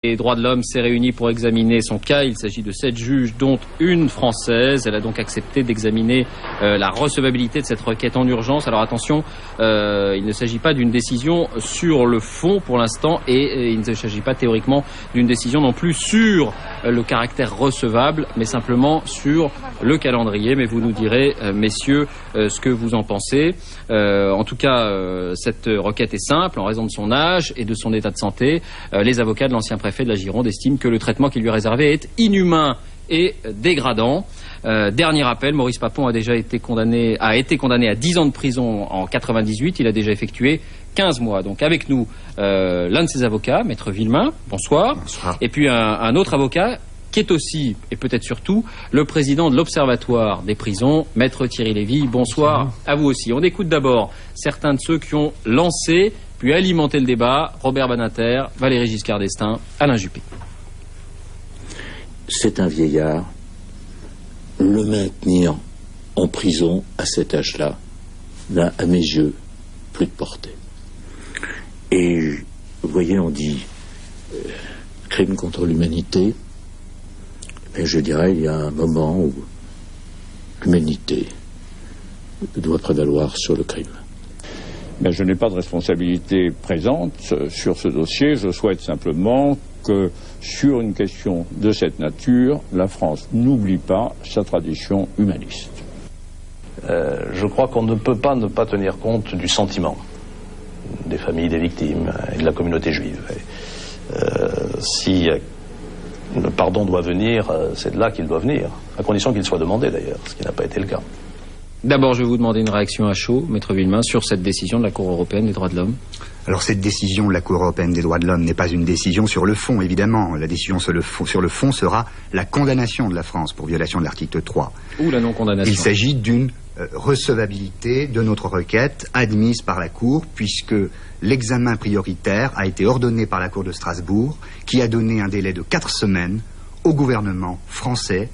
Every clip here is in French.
Les droits de l'homme s'est réunie pour examiner son cas. Il s'agit de 7 juges, dont une française. Elle a donc accepté d'examiner la recevabilité de cette requête en urgence. Alors attention, il ne s'agit pas d'une décision sur le fond pour l'instant et il ne s'agit pas théoriquement d'une décision non plus sur le caractère recevable, mais simplement sur le calendrier. Mais vous nous direz, messieurs, ce que vous en pensez. En tout cas, cette requête est simple en raison de son âge et de son état de santé. Les avocats de l'ancien préfet de la Gironde estime que le traitement qui lui est réservé est inhumain et dégradant. Dernier rappel, Maurice Papon a été condamné à 10 ans de prison en 98. Il a déjà effectué 15 mois. Donc avec nous, l'un de ses avocats, Maître Villemain, bonsoir. Bonsoir. Et puis un autre avocat qui est aussi, et peut-être surtout, le président de l'Observatoire des prisons, Maître Thierry Lévy. Bonsoir à vous aussi. On écoute d'abord certains de ceux qui ont lancé puis alimenter le débat: Robert Badinter, Valéry Giscard d'Estaing, Alain Juppé. C'est un vieillard. Le maintenir en prison à cet âge-là n'a, à mes yeux, plus de portée. Et vous voyez, on dit crime contre l'humanité, mais je dirais il y a un moment où l'humanité doit prévaloir sur le crime. Mais je n'ai pas de responsabilité présente sur ce dossier. Je souhaite simplement que, sur une question de cette nature, la France n'oublie pas sa tradition humaniste. Je crois qu'on ne peut pas ne pas tenir compte du sentiment des familles des victimes et de la communauté juive. Si le pardon doit venir, c'est de là qu'il doit venir, à condition qu'il soit demandé d'ailleurs, ce qui n'a pas été le cas. D'abord, je vais vous demander une réaction à chaud, Maître Villemain, sur cette décision de la Cour européenne des droits de l'homme. Alors cette décision de la Cour européenne des droits de l'homme n'est pas une décision sur le fond, évidemment. La décision sur le fond sera la condamnation de la France pour violation de l'article 3. Ou la non-condamnation. Il s'agit d'une recevabilité de notre requête admise par la Cour, puisque l'examen prioritaire a été ordonné par la Cour de Strasbourg, qui a donné un délai de 4 semaines au gouvernement français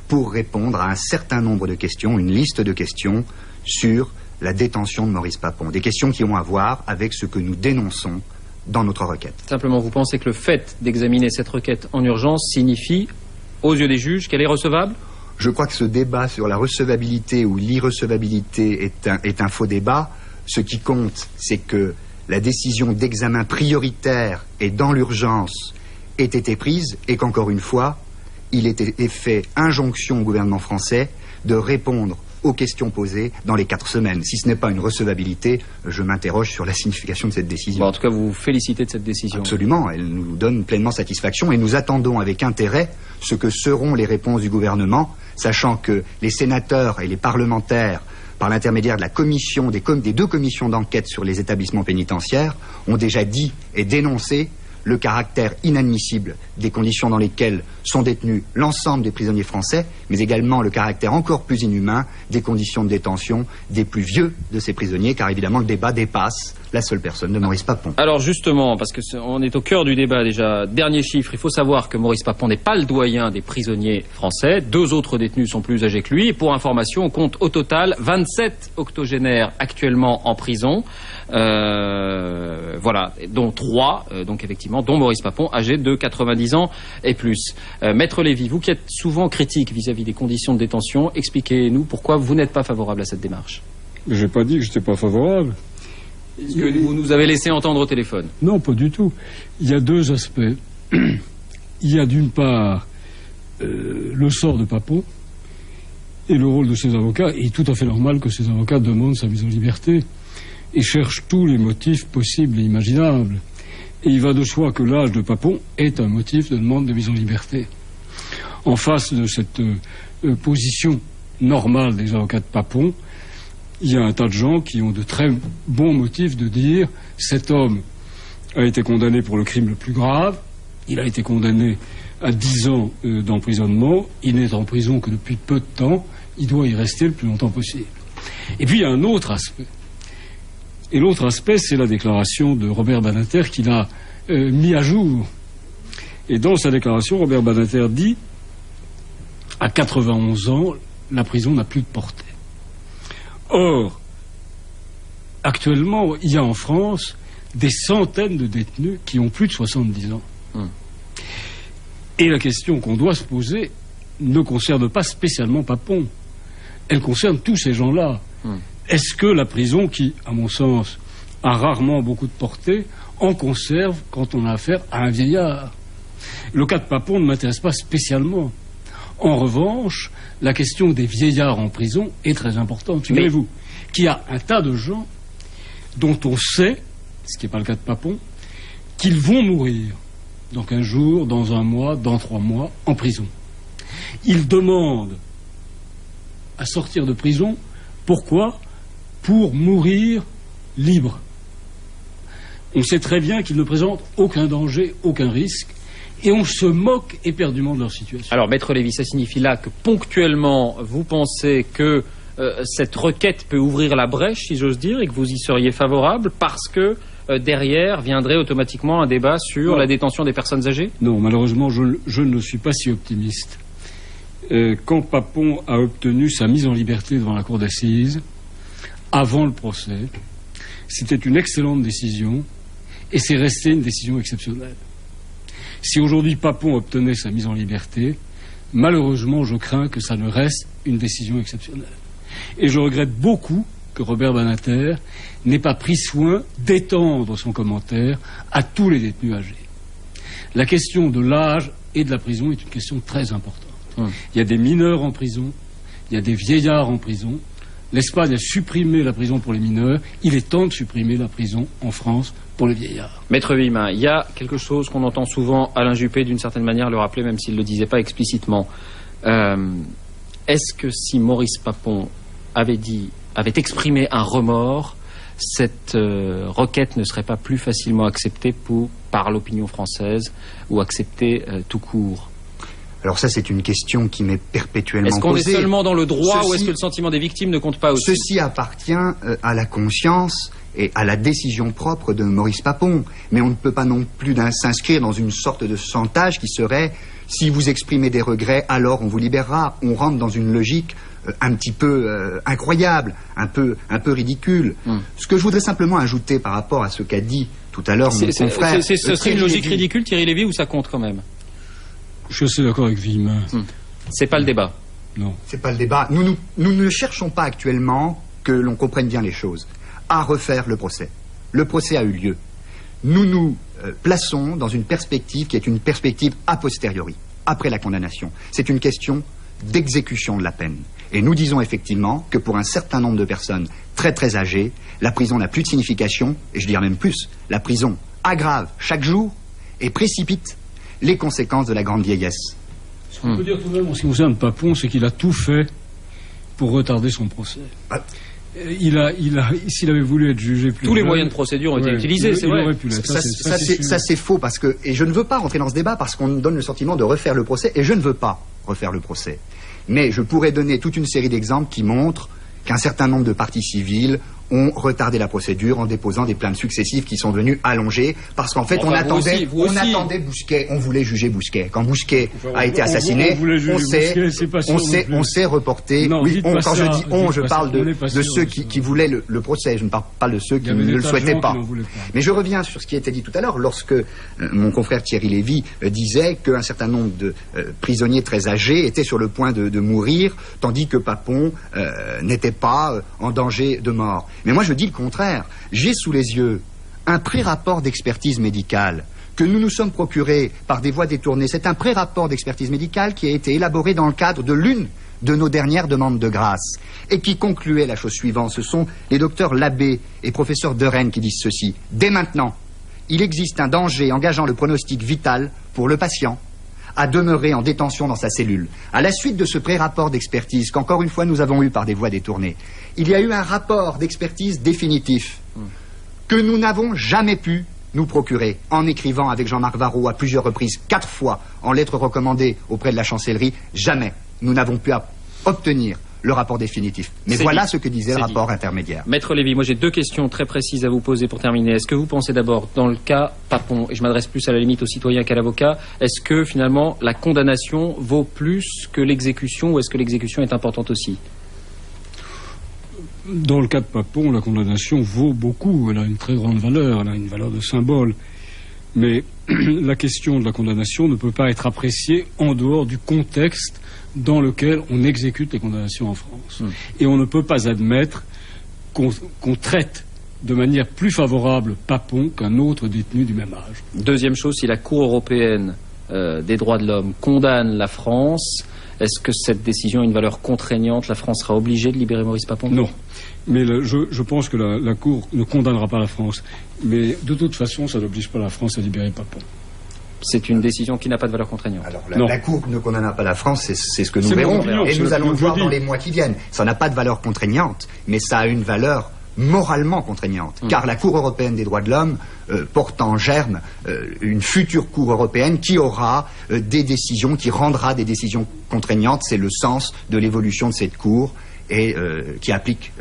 pour répondre à un certain nombre de questions, une liste de questions sur la détention de Maurice Papon. Des questions qui ont à voir avec ce que nous dénonçons dans notre requête. Simplement, vous pensez que le fait d'examiner cette requête en urgence signifie, aux yeux des juges, qu'elle est recevable ? Je crois que ce débat sur la recevabilité ou l'irrecevabilité est un faux débat. Ce qui compte, c'est que la décision d'examen prioritaire et dans l'urgence ait été prise et qu'encore une fois, il était fait injonction au gouvernement français de répondre aux questions posées dans les 4 semaines. Si ce n'est pas une recevabilité, je m'interroge sur la signification de cette décision. Bon, en tout cas, vous vous félicitez de cette décision. Absolument, elle nous donne pleinement satisfaction et nous attendons avec intérêt ce que seront les réponses du gouvernement, sachant que les sénateurs et les parlementaires, par l'intermédiaire de la commission, des 2 commissions d'enquête sur les établissements pénitentiaires, ont déjà dit et dénoncé le caractère inadmissible des conditions dans lesquelles sont détenus l'ensemble des prisonniers français, mais également le caractère encore plus inhumain des conditions de détention des plus vieux de ces prisonniers, car évidemment le débat dépasse la seule personne de Maurice Papon. Alors justement, parce qu'on est au cœur du débat déjà, dernier chiffre, il faut savoir que Maurice Papon n'est pas le doyen des prisonniers français. 2 autres détenus sont plus âgés que lui. Et pour information, on compte au total 27 octogénaires actuellement en prison. Voilà, dont 3, donc effectivement, dont Maurice Papon, âgé de 90 ans et plus. Maître Lévy, vous qui êtes souvent critique vis-à-vis des conditions de détention, expliquez-nous pourquoi vous n'êtes pas favorable à cette démarche. Je n'ai pas dit que je n'étais pas favorable. Ce que vous nous avez laissé entendre au téléphone. Non, pas du tout. Il y a 2 aspects. Il y a d'une part le sort de Papon et le rôle de ses avocats. Il est tout à fait normal que ses avocats demandent sa mise en liberté et cherchent tous les motifs possibles et imaginables. Et il va de soi que l'âge de Papon est un motif de demande de mise en liberté. En face de cette position normale des avocats de Papon, il y a un tas de gens qui ont de très bons motifs de dire cet homme a été condamné pour le crime le plus grave, il a été condamné à 10 ans d'emprisonnement, il n'est en prison que depuis peu de temps, il doit y rester le plus longtemps possible. Et puis il y a un autre aspect. Et l'autre aspect, c'est la déclaration de Robert Badinter qu'il a mis à jour. Et dans sa déclaration, Robert Badinter dit à 91 ans, la prison n'a plus de portée. Or, actuellement, il y a en France des centaines de détenus qui ont plus de 70 ans. Et la question qu'on doit se poser ne concerne pas spécialement Papon. Elle concerne tous ces gens-là. Est-ce que la prison, qui, à mon sens, a rarement beaucoup de portée, en conserve quand on a affaire à un vieillard? Le cas de Papon ne m'intéresse pas spécialement. En revanche, la question des vieillards en prison est très importante. Figurez-vous qu'il y a un tas de gens dont on sait, ce qui n'est pas le cas de Papon, qu'ils vont mourir dans 15 jours, dans 1 mois, dans 3 mois, en prison. Ils demandent à sortir de prison. Pourquoi? Pour mourir libre. On sait très bien qu'ils ne présentent aucun danger, aucun risque, et on se moque éperdument de leur situation. Alors, Maître Lévy, ça signifie là que ponctuellement, vous pensez que cette requête peut ouvrir la brèche, si j'ose dire, et que vous y seriez favorable, parce que derrière viendrait automatiquement un débat sur la détention des personnes âgées? Non, malheureusement, je ne suis pas si optimiste. Quand Papon a obtenu sa mise en liberté devant la cour d'assises, avant le procès, c'était une excellente décision, et c'est resté une décision exceptionnelle. Si aujourd'hui Papon obtenait sa mise en liberté, malheureusement, je crains que ça ne reste une décision exceptionnelle. Et je regrette beaucoup que Robert Badinter n'ait pas pris soin d'étendre son commentaire à tous les détenus âgés. La question de l'âge et de la prison est une question très importante. Il y a des mineurs en prison, il y a des vieillards en prison. L'Espagne a supprimé la prison pour les mineurs. Il est temps de supprimer la prison en France pour les vieillards. Maître Villemin, il y a quelque chose qu'on entend souvent, Alain Juppé, d'une certaine manière, le rappeler, même s'il ne le disait pas explicitement. Est-ce que si Maurice Papon avait exprimé un remords, cette requête ne serait pas plus facilement acceptée par l'opinion française ou acceptée tout court? Alors ça, c'est une question qui m'est perpétuellement posée. Est-ce qu'on est seulement dans le droit ou est-ce que le sentiment des victimes ne compte pas aussi? Ceci appartient à la conscience et à la décision propre de Maurice Papon. Mais on ne peut pas non plus s'inscrire dans une sorte de chantage qui serait « si vous exprimez des regrets, alors on vous libérera ». On rentre dans une logique un petit peu incroyable, un peu ridicule. Ce que je voudrais simplement ajouter par rapport à ce qu'a dit tout à l'heure mon confrère... Ce serait une logique ridicule, Thierry Lévy, ou ça compte quand même? Je suis d'accord avec Villemin. C'est pas le débat. Non. C'est pas le débat. Nous ne cherchons pas actuellement, que l'on comprenne bien les choses, à refaire le procès. Le procès a eu lieu. Nous nous plaçons dans une perspective qui est une perspective a posteriori, après la condamnation. C'est une question d'exécution de la peine. Et nous disons effectivement que pour un certain nombre de personnes très très âgées, la prison n'a plus de signification, et je dirais même plus, la prison aggrave chaque jour et précipite les conséquences de la grande vieillesse. Ce qu'on peut dire tout de même en ce qui concerne Papon, c'est qu'il a tout fait pour retarder son procès. S'il avait voulu être jugé plus tous les moyens de procédure ont été utilisés, c'est vrai. Ça c'est faux, parce que, et je ne veux pas rentrer dans ce débat parce qu'on nous donne le sentiment de refaire le procès, et je ne veux pas refaire le procès. Mais je pourrais donner toute une série d'exemples qui montrent qu'un certain nombre de parties civiles ont retardé la procédure en déposant des plaintes successives qui sont venues allongées, parce qu'en fait on attendait Bousquet, on voulait juger Bousquet. Quand Bousquet a été assassiné, on s'est reporté. Non, oui, quand je dis on, je parle de ceux qui voulaient le procès, je ne parle pas de ceux qui ne le souhaitaient pas. Mais je reviens sur ce qui a été dit tout à l'heure, lorsque mon confrère Thierry Lévy disait qu'un certain nombre de prisonniers très âgés étaient sur le point de mourir, tandis que Papon n'était pas en danger de mort. Mais moi je dis le contraire. J'ai sous les yeux un pré-rapport d'expertise médicale que nous nous sommes procurés par des voies détournées. C'est un pré-rapport d'expertise médicale qui a été élaboré dans le cadre de l'une de nos dernières demandes de grâce et qui concluait la chose suivante. Ce sont les docteurs Labbé et professeur De Rennes qui disent ceci. Dès maintenant, il existe un danger engageant le pronostic vital pour le patient à demeurer en détention dans sa cellule. À la suite de ce pré-rapport d'expertise qu'encore une fois nous avons eu par des voies détournées, il y a eu un rapport d'expertise définitif que nous n'avons jamais pu nous procurer en écrivant avec Jean-Marc Varro à plusieurs reprises, 4 fois en lettres recommandées auprès de la chancellerie. Jamais nous n'avons pu obtenir le rapport définitif. Mais voilà ce que disait le rapport intermédiaire. Maître Lévy, moi j'ai 2 questions très précises à vous poser pour terminer. Est-ce que vous pensez d'abord, dans le cas Papon, et je m'adresse plus à la limite aux citoyens qu'à l'avocat, est-ce que finalement la condamnation vaut plus que l'exécution, ou est-ce que l'exécution est importante aussi? Dans le cas de Papon, la condamnation vaut beaucoup. Elle a une très grande valeur, elle a une valeur de symbole. Mais la question de la condamnation ne peut pas être appréciée en dehors du contexte dans lequel on exécute les condamnations en France. Et on ne peut pas admettre qu'on traite de manière plus favorable Papon qu'un autre détenu du même âge. Deuxième chose, si la Cour européenne des droits de l'homme condamne la France, est-ce que cette décision a une valeur contraignante? La France sera obligée de libérer Maurice Papon? Non. Mais je pense que la Cour ne condamnera pas la France. Mais de toute façon, ça n'oblige pas la France à libérer Papon. C'est une décision qui n'a pas de valeur contraignante. Alors, la Cour ne condamnera pas la France, c'est ce que nous verrons. Et nous allons le voir dans les mois qui viennent. Ça n'a pas de valeur contraignante, mais ça a une valeur moralement contraignante. Car la Cour européenne des droits de l'homme porte en germe une future Cour européenne qui aura des décisions, qui rendra des décisions contraignantes. C'est le sens de l'évolution de cette Cour et qui applique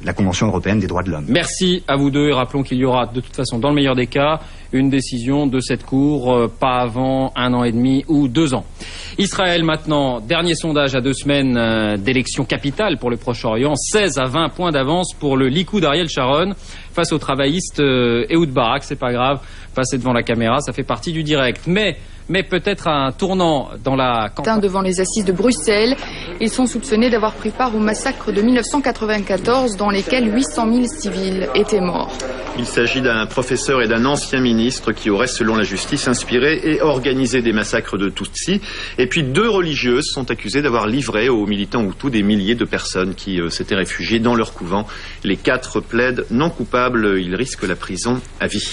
la Convention européenne des droits de l'homme. Merci à vous deux et rappelons qu'il y aura de toute façon, dans le meilleur des cas, une décision de cette Cour pas avant 1 an et demi ou 2 ans. Israël maintenant, dernier sondage à 2 semaines d'élection capitale pour le Proche-Orient, 16 à 20 points d'avance pour le Likoud d'Ariel Sharon face au travailliste Ehud Barak, c'est pas grave, passer devant la caméra, ça fait partie du direct. Mais peut-être un tournant dans la campagne. Devant les assises de Bruxelles, ils sont soupçonnés d'avoir pris part au massacre de 1994 dans lesquels 800 000 civils étaient morts. Il s'agit d'un professeur et d'un ancien ministre qui auraient, selon la justice, inspiré et organisé des massacres de Tutsis. Et puis 2 religieuses sont accusées d'avoir livré aux militants Hutus des milliers de personnes qui s'étaient réfugiées dans leur couvent. Les 4 plaident non coupables. Ils risquent la prison à vie.